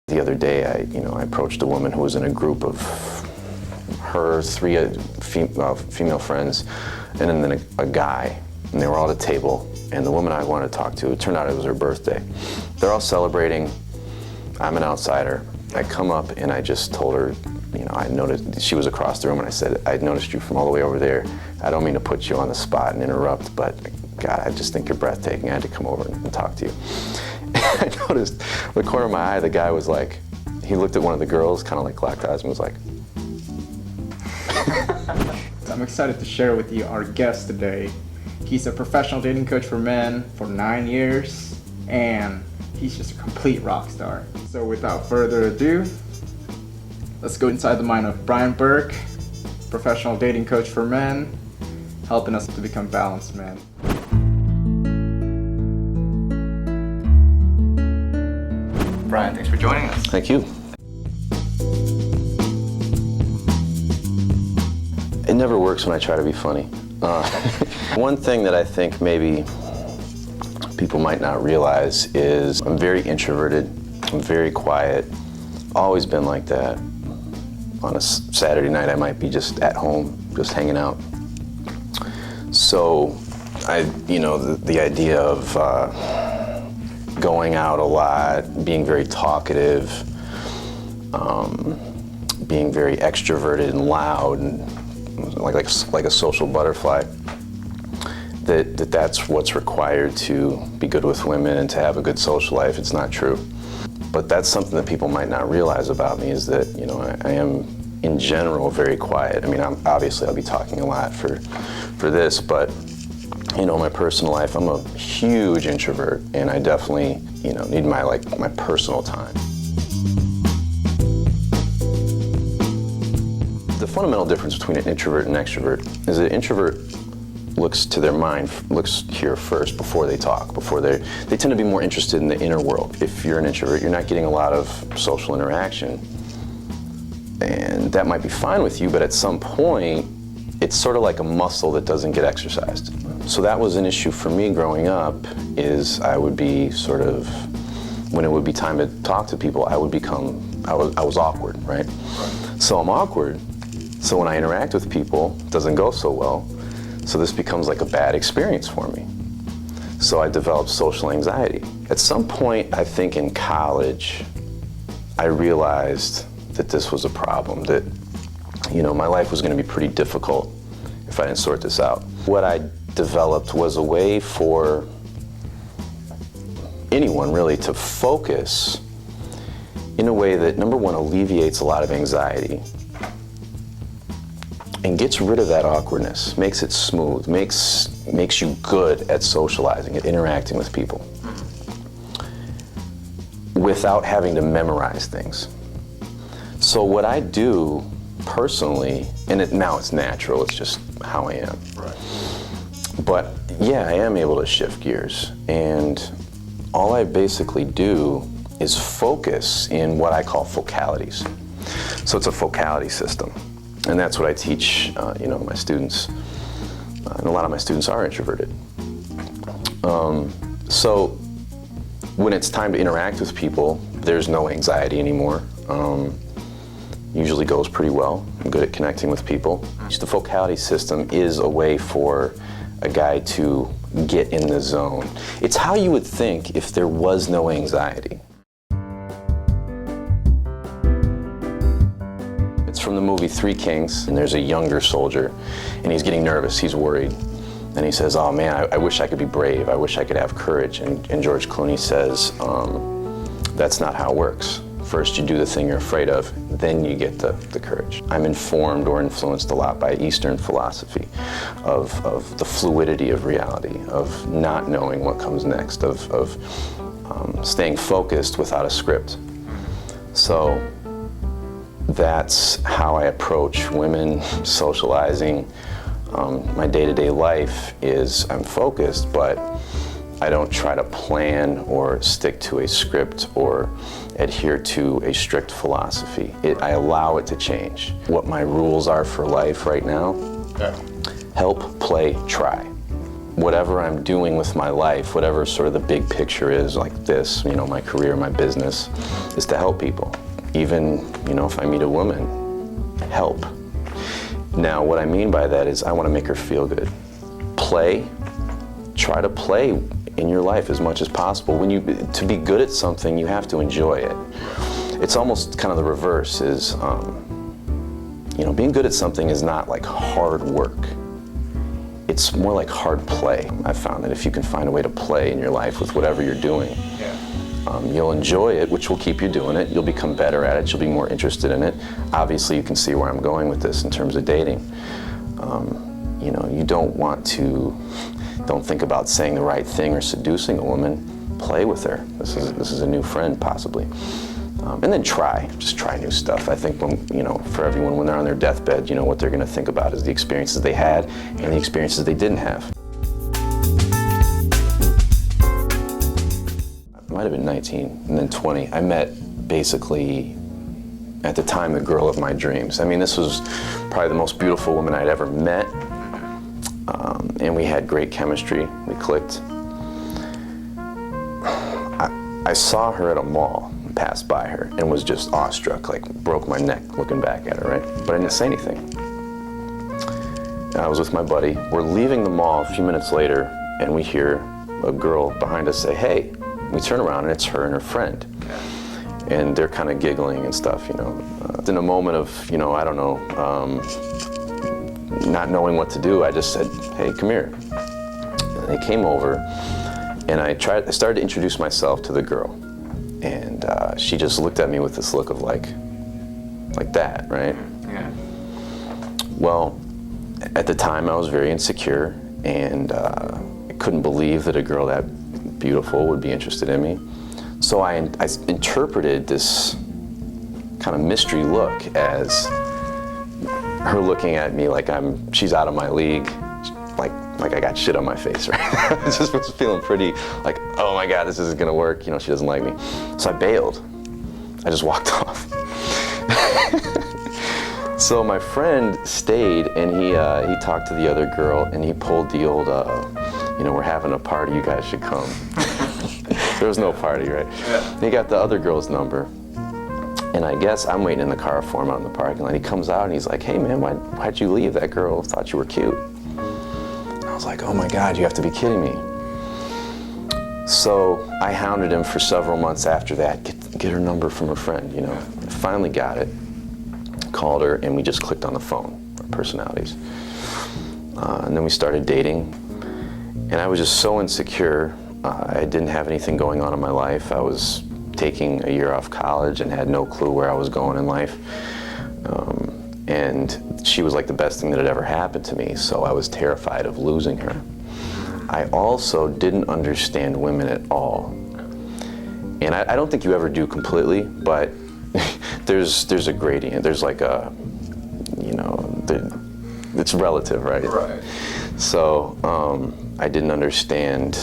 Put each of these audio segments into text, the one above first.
The other day, I approached a woman who was in a group of her three female friends, and then a guy, and they were all at a table. And the woman I wanted to talk to, it turned out it was her birthday. They're all celebrating. I'm an outsider. I come up and I just told her, I noticed she was across the room, and I said, I noticed you from all the way over there. I don't mean to put you on the spot and interrupt, but God, I just think you're breathtaking. I had to come over and talk to you. I noticed the corner of my eye, the guy was like, he looked at one of the girls, kind of like locked eyes, and was like. I'm excited to share with you our guest today. He's a professional dating coach for men for 9 years, and he's just a complete rock star. So without further ado, let's go inside the mind of Brian Burke, professional dating coach for men, helping us to become balanced men. Brian, thanks for joining us. Thank you. It never works when I try to be funny. One thing that I think maybe people might not realize is I'm very introverted, I'm very quiet, always been like that. On a Saturday night, I might be just at home, just hanging out. So, the idea of going out a lot, being very talkative, being very extroverted and loud, and like a social butterfly, that's what's required to be good with women and to have a good social life. It's not true. But that's something that people might not realize about me, is that I am in general very quiet. I mean, obviously I'll be talking a lot for this, but my personal life, I'm a huge introvert, and I definitely need my personal time. The fundamental difference between an introvert and an extrovert is that an introvert looks to their mind, looks here first before they talk, they tend to be more interested in the inner world. If you're an introvert, you're not getting a lot of social interaction, and that might be fine with you, but at some point, it's sort of like a muscle that doesn't get exercised. So that was an issue for me growing up, is I would be sort of, when it would be time to talk to people, I was awkward, right? So I'm awkward, so when I interact with people, it doesn't go so well. So this becomes like a bad experience for me. So I developed social anxiety. At some point, I think in college, I realized that this was a problem, that my life was going to be pretty difficult if I didn't sort this out. What I developed was a way for anyone really to focus in a way that, number one, alleviates a lot of anxiety and gets rid of that awkwardness, makes it smooth, makes you good at socializing, at interacting with people, without having to memorize things. So what I do personally, and now it's natural, it's just how I am. Right. But yeah, I am able to shift gears, and all I basically do is focus in what I call focalities. So it's a focality system, and that's what I teach my students, and a lot of my students are introverted. So when it's time to interact with people, there's no anxiety anymore. Usually goes pretty well. I'm good at connecting with people. The focality system is a way for a guy to get in the zone. It's how you would think if there was no anxiety. It's from the movie Three Kings, and there's a younger soldier, and he's getting nervous, he's worried. And he says, oh man, I wish I could be brave, I wish I could have courage. And George Clooney says, that's not how it works. First you do the thing you're afraid of, then you get the courage. I'm informed or influenced a lot by Eastern philosophy of the fluidity of reality, of not knowing what comes next, of staying focused without a script. So that's how I approach women, socializing. My day-to-day life is I'm focused, but I don't try to plan or stick to a script or adhere to a strict philosophy. I allow it to change. What my rules are for life right now, help, play, try. whatever I'm doing with my life, whatever sort of the big picture is, like this, you know, my career, my business, is to help people. Even, you know, if I meet a woman, help. Now, what I mean by that is I want to make her feel good. Play, try to play in your life as much as possible. To be good at something, you have to enjoy it. It's almost kind of the reverse, is, you know, being good at something is not like hard work. It's more like hard play. I've found that if you can find a way to play in your life with whatever you're doing, you'll enjoy it, which will keep you doing it. You'll become better at it. You'll be more interested in it. Obviously, you can see where I'm going with this in terms of dating. You know, you don't think about saying the right thing or seducing a woman. Play with her. This is a new friend, possibly. And then just try new stuff. I think for everyone, when they're on their deathbed, you know, what they're going to think about is the experiences they had and the experiences they didn't have. I might have been 19 and then 20. I met basically, at the time, the girl of my dreams. I mean, this was probably the most beautiful woman I'd ever met. And we had great chemistry. We clicked. I saw her at a mall, passed by her, and was just awestruck, like broke my neck looking back at her, right? But I didn't say anything. I was with my buddy. We're leaving the mall a few minutes later, and we hear a girl behind us say, "Hey." We turn around, and it's her and her friend. And they're kind of giggling and stuff, you know. In a moment of, you know, I don't know, not knowing what to do, I just said, "Hey, come here." And they came over, and I started to introduce myself to the girl. And she just looked at me with this look of like that, right? Yeah. Well, at the time I was very insecure, and I couldn't believe that a girl that beautiful would be interested in me. So I interpreted this kind of mystery look as her looking at me like she's out of my league, like I got shit on my face, right? I just was feeling pretty like, oh my God, this isn't gonna work. You know, she doesn't like me. So I bailed. I just walked off. So my friend stayed, and he talked to the other girl, and he pulled the old, you know, we're having a party, you guys should come. There was no party, right? Yeah. He got the other girl's number, and I guess I'm waiting in the car for him out in the parking lot. He comes out and he's like, "Hey man, why'd you leave? That girl thought you were cute." And I was like, "Oh my God, you have to be kidding me." So I hounded him for several months after that, get her number from her friend, you know. I finally got it, called her, and we just clicked on the phone, our personalities. And then we started dating, and I was just so insecure. I didn't have anything going on in my life. I was taking a year off college and had no clue where I was going in life. And she was like the best thing that had ever happened to me, so I was terrified of losing her. I also didn't understand women at all. And I don't think you ever do completely, but there's a gradient. There's like a, you know, it's relative, right? Right. So I didn't understand.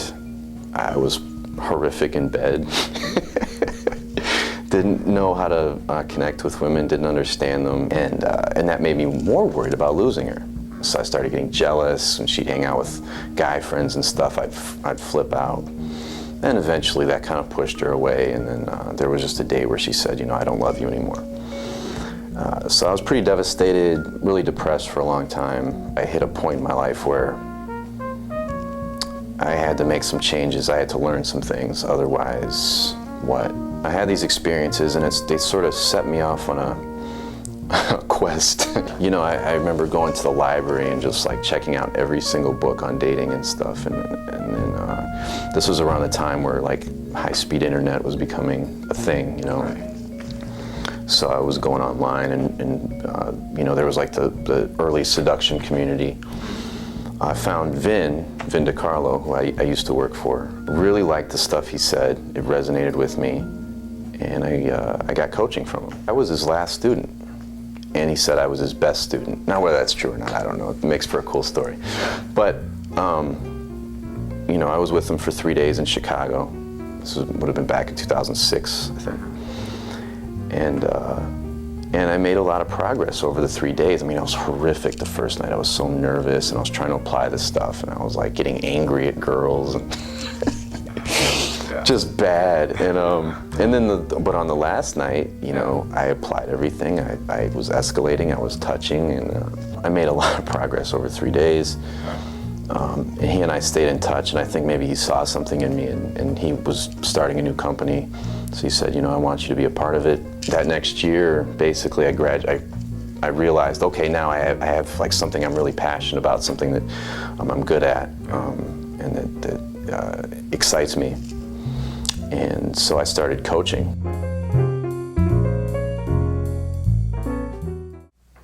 I was horrific in bed. Didn't know how to connect with women, didn't understand them, and that made me more worried about losing her. So I started getting jealous. When she'd hang out with guy friends and stuff, I'd flip out. And eventually that kind of pushed her away, and then there was just a day where she said, "You know, I don't love you anymore." So I was pretty devastated, really depressed for a long time. I hit a point in my life where I had to make some changes. I had to learn some things, otherwise what? I had these experiences, and they sort of set me off on a quest. You know, I remember going to the library and just like checking out every single book on dating and stuff, and then this was around the time where like high-speed internet was becoming a thing, you know. Right. So I was going online, and you know, there was like the early seduction community. I found Vin DiCarlo, who I used to work for. Really liked the stuff he said. It resonated with me, and I got coaching from him. I was his last student, and he said I was his best student. Now, whether that's true or not, I don't know. It makes for a cool story. But, you know, I was with him for 3 days in Chicago. This would have been back in 2006, I think. And And I made a lot of progress over the 3 days. I mean, I was horrific the first night. I was so nervous, and I was trying to apply this stuff, and I was like getting angry at girls, and just bad. And then, but on the last night, you know, I applied everything. I was escalating. I was touching, and I made a lot of progress over 3 days. And he and I stayed in touch, and I think maybe he saw something in me, and he was starting a new company. So he said, you know, I want you to be a part of it. That next year, basically, I realized, okay, now I have like something I'm really passionate about, something that I'm good at, and that excites me. And so I started coaching.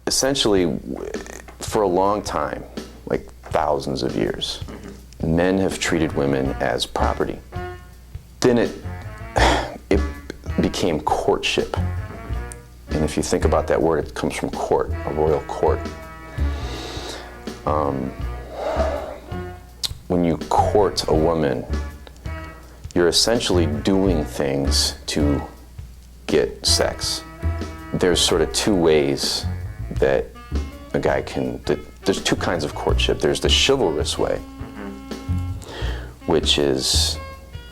Essentially, for a long time, like thousands of years, men have treated women as property. Then it became courtship. And if you think about that word, it comes from court, a royal court. When you court a woman, you're essentially doing things to get sex. There's sort of two ways that a guy can, there's two kinds of courtship. There's the chivalrous way, which is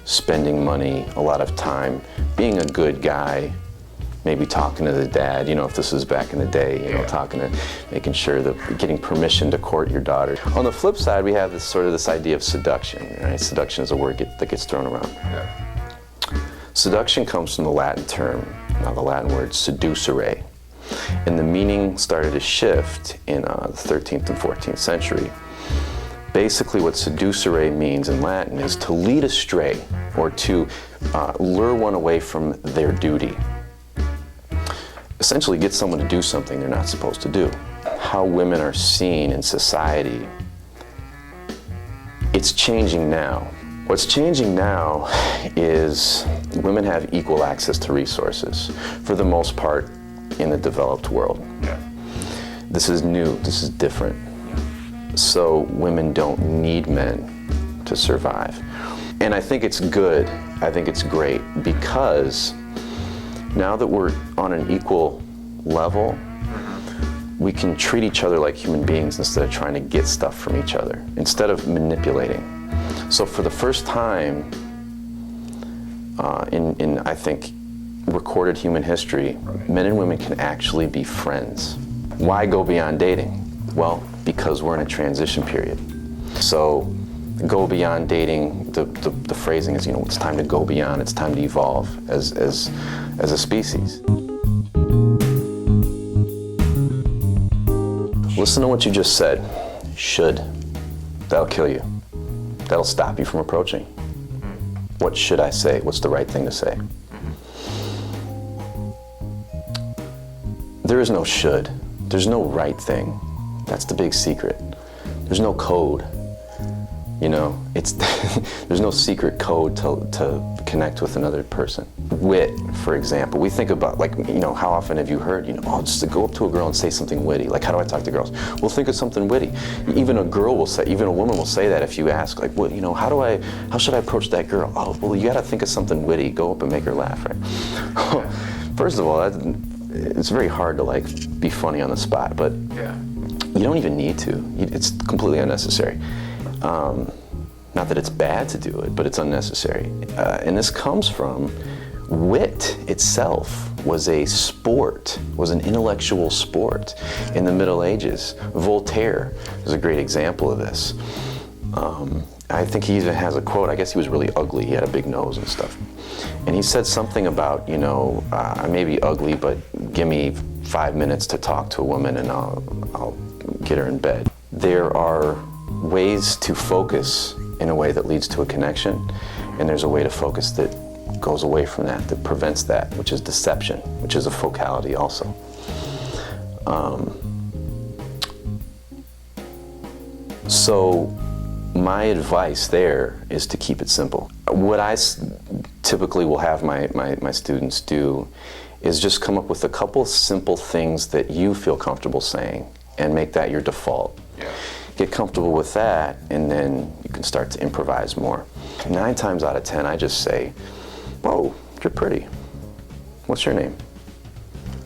spending money, a lot of time, being a good guy, maybe talking to the dad, you know, if this was back in the day, you know, talking to, making sure that, getting permission to court your daughter. On the flip side, we have this idea of seduction, right? Seduction is a word that gets thrown around. Seduction comes from the Latin term, now the Latin word seducere. And the meaning started to shift in the 13th and 14th century. Basically what seducere means in Latin is to lead astray, or to lure one away from their duty. Essentially get someone to do something they're not supposed to do. How women are seen in society, it's changing now. What's changing now is women have equal access to resources, for the most part, in the developed world. This is new, this is different. So women don't need men to survive. And I think it's good, I think it's great, because now that we're on an equal level, we can treat each other like human beings instead of trying to get stuff from each other, instead of manipulating. So for the first time in I think, recorded human history, men and women can actually be friends. Why go beyond dating? Well, because we're in a transition period. So go beyond dating, the phrasing is, you know, it's time to go beyond, it's time to evolve as a species. Listen to what you just said. Should. That'll kill you. That'll stop you from approaching. What should I say? What's the right thing to say? There is no should. There's no right thing. That's the big secret. There's no code. You know, there's no secret code to connect with another person. Wit, for example, we think about, like, you know, how often have you heard, you know, oh, just to go up to a girl and say something witty. Like, how do I talk to girls? Well, think of something witty. Even a woman will say that if you ask, like, well, you know, how should I approach that girl? Oh, well, you gotta think of something witty. Go up and make her laugh, right? First of all, it's very hard to, like, be funny on the spot, but you don't even need to. It's completely unnecessary. Not that it's bad to do it, but it's unnecessary. And this comes from wit itself was a sport, was an intellectual sport in the Middle Ages. Voltaire is a great example of this. I think he even has a quote. I guess he was really ugly. He had a big nose and stuff. And he said something about, you know, I may be ugly, but give me 5 minutes to talk to a woman and I'll get her in bed. There are ways to focus in a way that leads to a connection, and there's a way to focus that goes away from that prevents that, which is deception, which is a focality also. So my advice there is to keep it simple. What I typically will have my students do is just come up with a couple simple things that you feel comfortable saying and make that your default. Get comfortable with that, and then you can start to improvise more. 9 times out of 10, I just say, whoa, you're pretty. What's your name?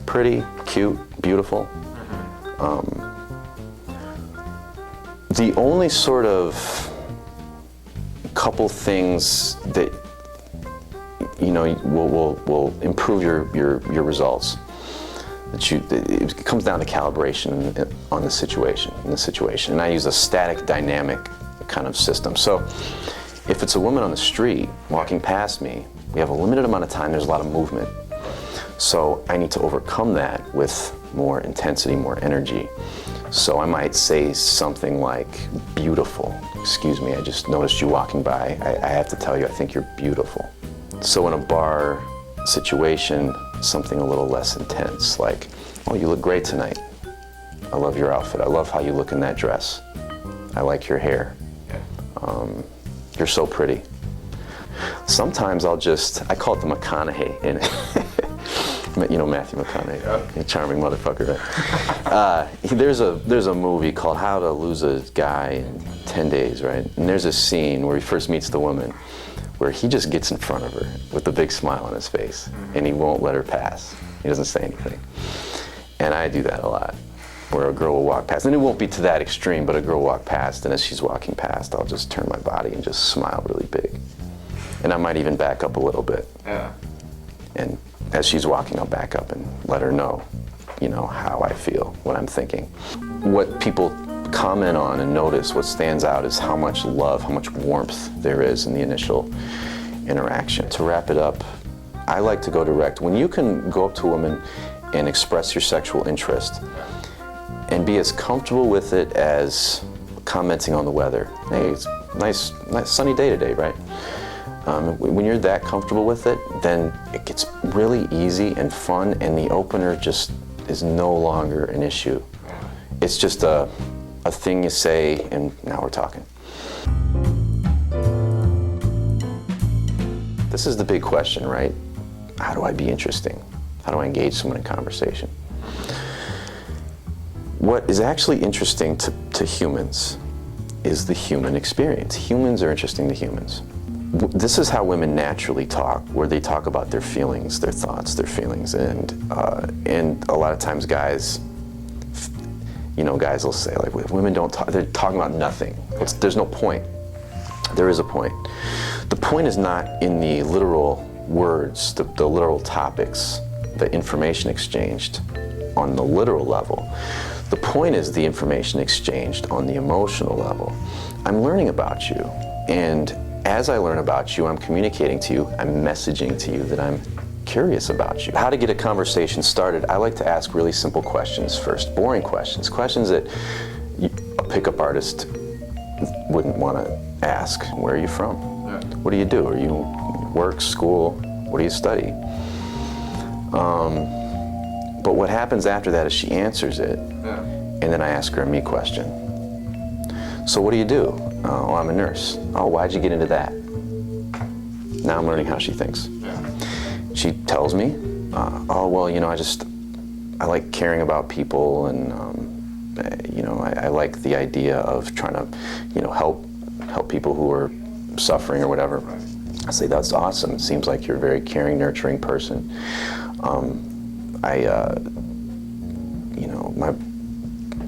Pretty, cute, beautiful. The only sort of couple things that will improve your results. It comes down to calibration on the situation. And I use a static dynamic kind of system. So if it's a woman on the street walking past me, we have a limited amount of time, there's a lot of movement. So I need to overcome that with more intensity, more energy. So I might say something like, beautiful. Excuse me, I just noticed you walking by. I have to tell you, I think you're beautiful. So in a bar situation, something a little less intense, like, oh, you look great tonight. I love your outfit. I love how you look in that dress. I like your hair. You're so pretty. Sometimes I call it the McConaughey in it. You know Matthew McConaughey, a charming motherfucker, right? There's a movie called How to Lose a Guy in 10 Days, right? And there's a scene where he first meets the woman, where he just gets in front of her with a big smile on his face, and he won't let her pass. He doesn't say anything. And I do that a lot, where a girl will walk past, and it won't be to that extreme, but a girl will walk past, and as she's walking past, I'll just turn my body and just smile really big. And I might even back up a little bit. Yeah. And as she's walking, I'll back up and let her know, how I feel, what I'm thinking. What people comment on and notice, what stands out is how much love, how much warmth there is in the initial interaction. To wrap it up, I like to go direct. When you can go up to a woman and express your sexual interest and be as comfortable with it as commenting on the weather. Hey, it's nice sunny day today, right? When you're that comfortable with it, then it gets really easy and fun, and the opener just is no longer an issue. It's just a thing you say, and now we're talking. This is the big question, right? How do I be interesting? How do I engage someone in conversation? What is actually interesting to humans is the human experience. Humans are interesting to humans. This is how women naturally talk, where they talk about their feelings, their thoughts, their feelings, and a lot of times guys will say, like, women don't talk, they're talking about nothing. There's no point. There is a point. The point is not in the literal words, the literal topics, the information exchanged on the literal level. The point is the information exchanged on the emotional level. I'm learning about you, and as I learn about you, I'm communicating to you, I'm messaging to you that I'm curious about you. How to get a conversation started, I like to ask really simple questions first, boring questions that a pickup artist wouldn't want to ask. Where are you from? Yeah. What do you do? Are you work, school? What do you study? But what happens after that is she answers it, and then I ask her a me question. So what do you do? Oh, I'm a nurse. Oh, why'd you get into that? Now I'm learning how she thinks. Yeah. She tells me, oh, well, I like caring about people, and I like the idea of trying to, help people who are suffering or whatever. Right. I say, that's awesome. It seems like you're a very caring, nurturing person.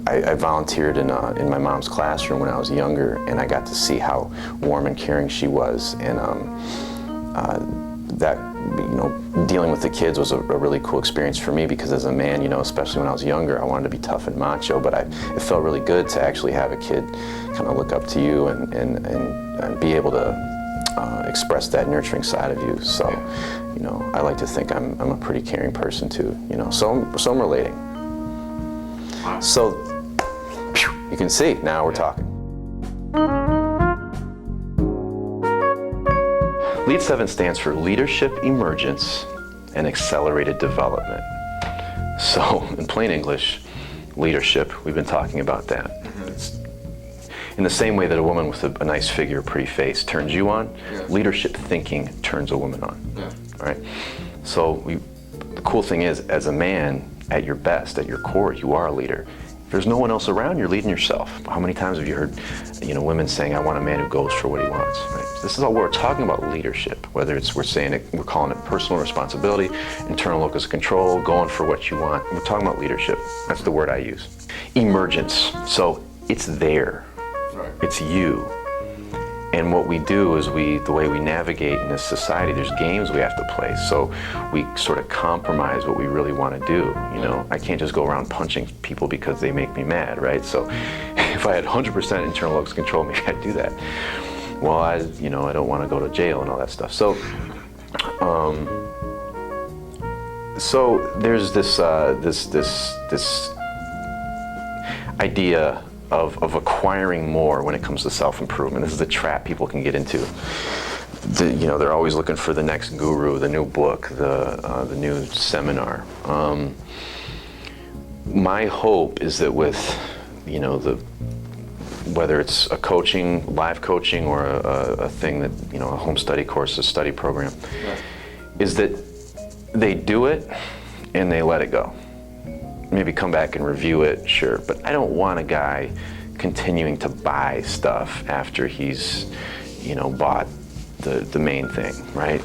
I volunteered in my mom's classroom when I was younger, and I got to see how warm and caring she was, and dealing with the kids was a really cool experience for me, because as a man, especially when I was younger, I wanted to be tough and macho, but it felt really good to actually have a kid kind of look up to you and be able to express that nurturing side of you. So, I like to think I'm a pretty caring person too, so I'm relating. So, you can see, now we're talking. Lead7 stands for Leadership Emergence and Accelerated Development. So, in plain English, leadership, we've been talking about that. It's in the same way that a woman with a nice figure, pretty face turns you on, leadership thinking turns a woman on. Yeah. All right? So, the cool thing is, as a man, at your best, at your core, you are a leader. There's no one else around, you're leading yourself. How many times have you heard, women saying, I want a man who goes for what he wants, right? This is all we're talking about leadership, whether it's, we're calling it personal responsibility, internal locus of control, going for what you want. We're talking about leadership. That's the word I use. Emergence. So it's there. Right. It's you. And what we do is the way we navigate in this society, there's games we have to play. So we sort of compromise what we really want to do. I can't just go around punching people because they make me mad, right? So if I had 100% internal locus control, maybe I'd do that. Well, I don't want to go to jail and all that stuff. So, there's this idea of acquiring more when it comes to self-improvement. This is a trap people can get into. They're always looking for the next guru, the new book, the new seminar. My hope is that with, whether it's a live coaching or a thing that, a home study course, a study program, is that they do it and they let it go. Maybe come back and review it, sure, but I don't want a guy continuing to buy stuff after he's, bought the main thing, right?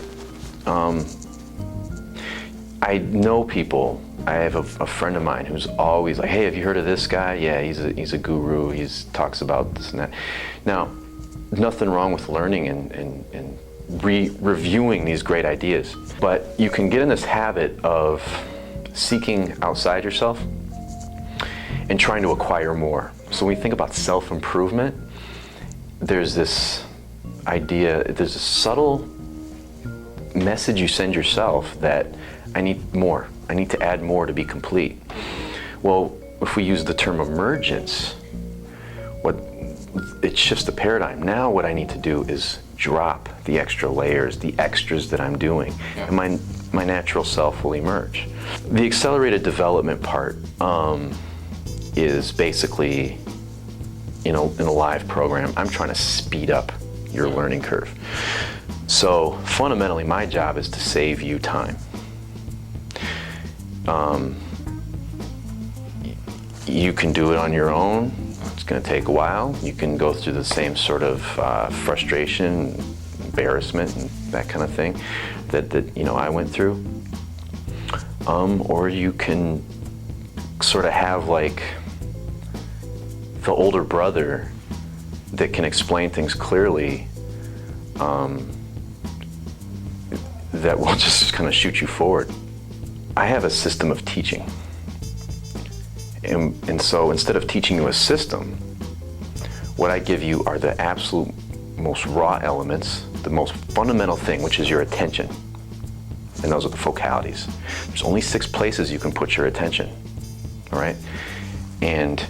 I know people. I have a friend of mine who's always like, hey, have you heard of this guy? Yeah, he's a guru. He talks about this and that. Now, nothing wrong with learning and reviewing these great ideas, but you can get in this habit of seeking outside yourself and trying to acquire more. So when we think about self-improvement, there's this idea, there's a subtle message you send yourself that I need more. I need to add more to be complete. Well, if we use the term emergence, it shifts the paradigm. Now what I need to do is drop the extra layers, the extras that I'm doing, and my natural self will emerge. The accelerated development part is basically, in a live program, I'm trying to speed up your learning curve. So fundamentally, my job is to save you time. You can do it on your own. It's going to take a while. You can go through the same sort of frustration, embarrassment, and that kind of thing that I went through. Or you can sort of have like the older brother that can explain things clearly, that will just kind of shoot you forward. I have a system of teaching. And so instead of teaching you a system, what I give you are the absolute most raw elements, the most fundamental thing, which is your attention. And those are the focalities. There's only 6 places you can put your attention, all right? And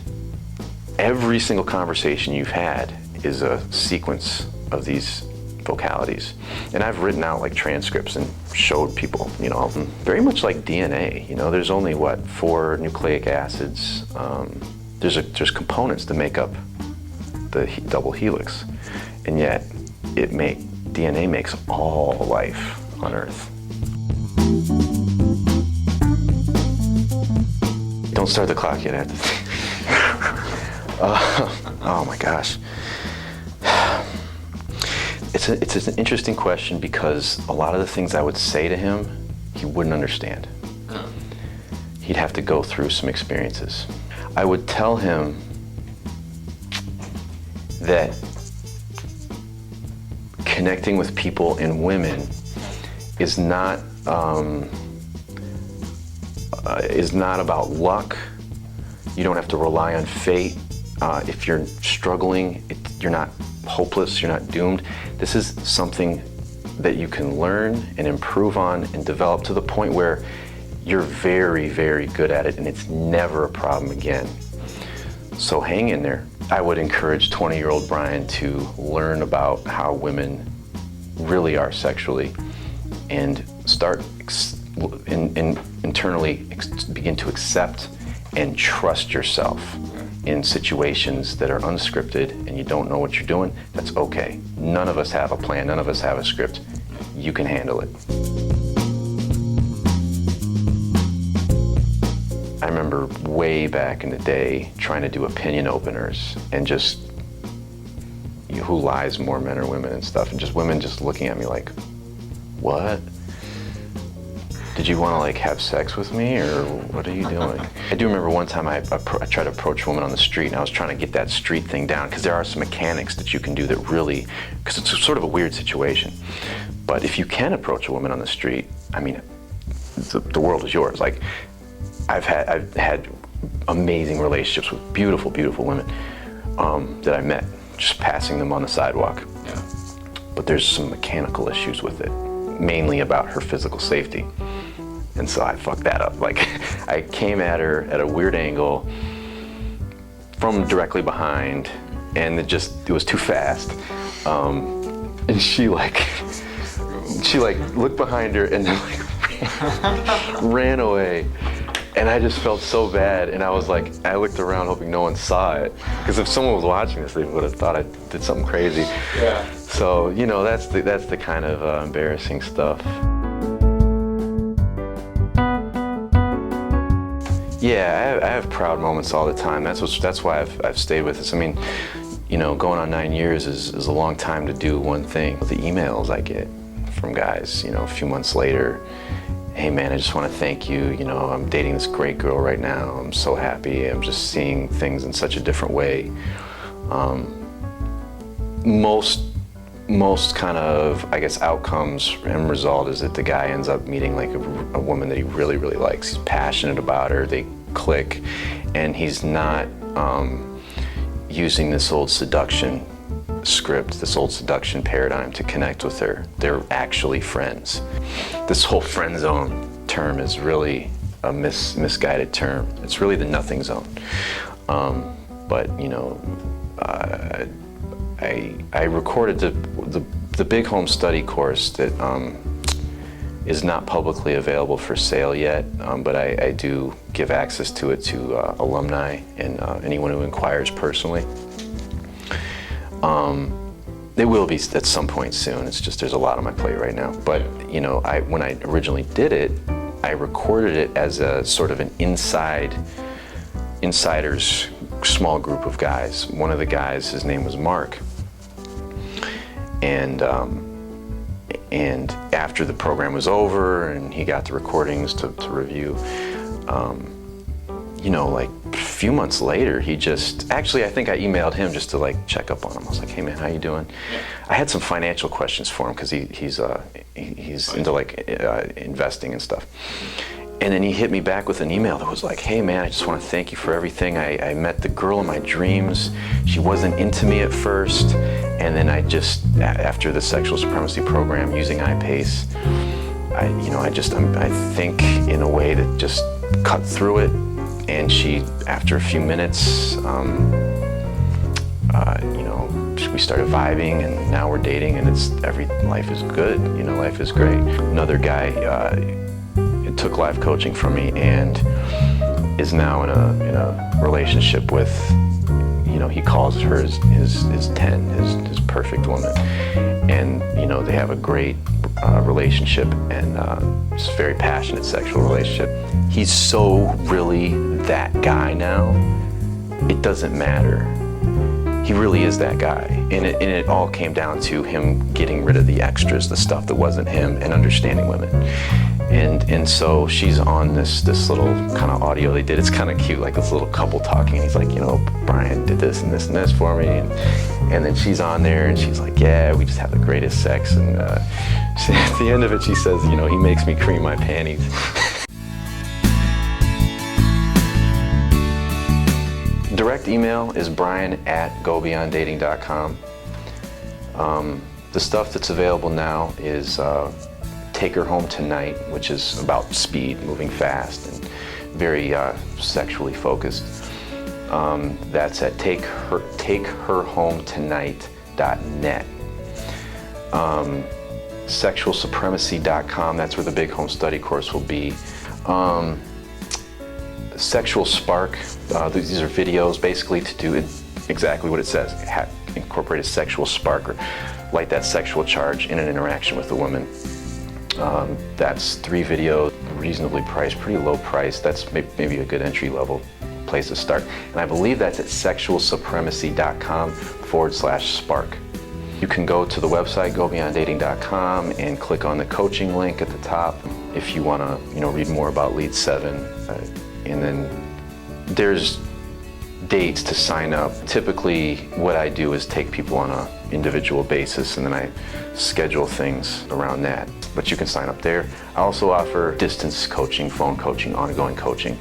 every single conversation you've had is a sequence of these focalities. And I've written out like transcripts and showed people, very much like DNA. There's only 4 nucleic acids. There's components to make up the double helix, and yet DNA makes all life on Earth. Don't start the clock yet. I have to think. Oh my gosh. It's an interesting question because a lot of the things I would say to him, he wouldn't understand. He'd have to go through some experiences. I would tell him that connecting with people and women is not about luck. You don't have to rely on fate. If you're struggling, you're not hopeless, you're not doomed. This is something that you can learn and improve on and develop to the point where you're very, very good at it and it's never a problem again. So hang in there. I would encourage 20-year-old Brian to learn about how women really are sexually and start internally begin to accept and trust yourself in situations that are unscripted and you don't know what you're doing. That's okay. None of us have a plan. None of us have a script. You can handle it. I remember remember way back in the day trying to do opinion openers and just, who lies more, men or women and stuff, and just women just looking at me like, what? Did you want to like have sex with me, or what are you doing? I do remember one time I tried to approach a woman on the street, and I was trying to get that street thing down, because there are some mechanics that you can do that really, because it's sort of a weird situation. But if you can approach a woman on the street, I mean, the world is yours. Like, I've had amazing relationships with beautiful, beautiful women that I met, just passing them on the sidewalk. Yeah. But there's some mechanical issues with it, mainly about her physical safety. And so I fucked that up. Like, I came at her at a weird angle from directly behind, and it was too fast. And she looked behind her and then like ran away. And I just felt so bad, and I was like, I looked around hoping no one saw it, because if someone was watching this, they would have thought I did something crazy. Yeah. So, that's the kind of embarrassing stuff. Yeah, I have proud moments all the time. That's why I've stayed with this. I mean, going on 9 years is a long time to do one thing. The emails I get from guys, a few months later, hey man, I just want to thank you. I'm dating this great girl right now. I'm so happy. I'm just seeing things in such a different way. Most kind of, I guess, outcomes and result is that the guy ends up meeting like a woman that he really, really likes. He's passionate about her, they click, and he's not using this old seduction script, this old seduction paradigm to connect with her. They're actually friends. This whole friend zone term is really a misguided term. It's really the nothing zone. But I recorded the big home study course that is not publicly available for sale yet, but I do give access to it to alumni and anyone who inquires personally. It will be at some point soon. It's just there's a lot on my plate right now. But when I originally did it, I recorded it as a sort of an insiders small group of guys. One of the guys, his name was Mark, and after the program was over and he got the recordings to review, like a few months later, he just, actually I think I emailed him just to like check up on him. I was like, hey man, how you doing? I had some financial questions for him because he's into like investing and stuff. And then he hit me back with an email that was like, hey man, I just want to thank you for everything. I met the girl of my dreams. She wasn't into me at first. And then after the sexual supremacy program using iPace, I think in a way that just cut through it. And she, after a few minutes, we started vibing, and now we're dating, and life is good. Life is great. Another guy took life coaching from me and is now in a relationship with, he calls her his 10, his perfect woman, and they have a great relationship, and it's a very passionate sexual relationship. He's so really that guy now, it doesn't matter. He really is that guy, and it all came down to him getting rid of the extras, the stuff that wasn't him, and understanding women. And so she's on this little kind of audio they did. It's kind of cute, like this little couple talking. And he's like, Brian did this and this and this for me. And then she's on there and she's like, yeah, we just have the greatest sex. And at the end of it, she says, he makes me cream my panties. Direct email is brian@GoBeyondDating.com. The stuff that's available now is Take Her Home Tonight, which is about speed, moving fast, and very sexually focused. That's at takeherhometonight.net. Sexualsupremacy.com, that's where the big home study course will be. Sexual Spark, these are videos basically to do exactly what it says, incorporate a sexual spark or light that sexual charge in an interaction with a woman. That's 3 videos, reasonably priced, pretty low price. That's maybe a good entry level place to start. And I believe that's at sexualsupremacy.com/spark. You can go to the website, GoBeyondDating.com, and click on the coaching link at the top if you want to, read more about Lead7. And then there's dates to sign up. Typically, what I do is take people on an individual basis, and then I schedule things around that. But you can sign up there. I also offer distance coaching, phone coaching, ongoing coaching.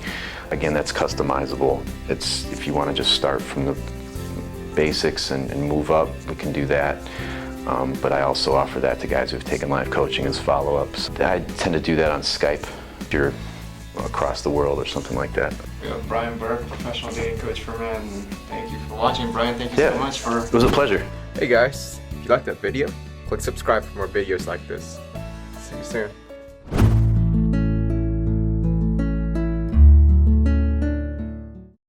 Again, that's customizable. It's if you want to just start from the basics and move up, we can do that. But I also offer that to guys who've taken live coaching as follow-ups. I tend to do that on Skype if you're across the world or something like that. We have Brian Burke, professional dating coach for men. Thank you for watching, Brian. Thank you so much for... It was a pleasure. Hey guys, if you liked that video, click subscribe for more videos like this. See you soon.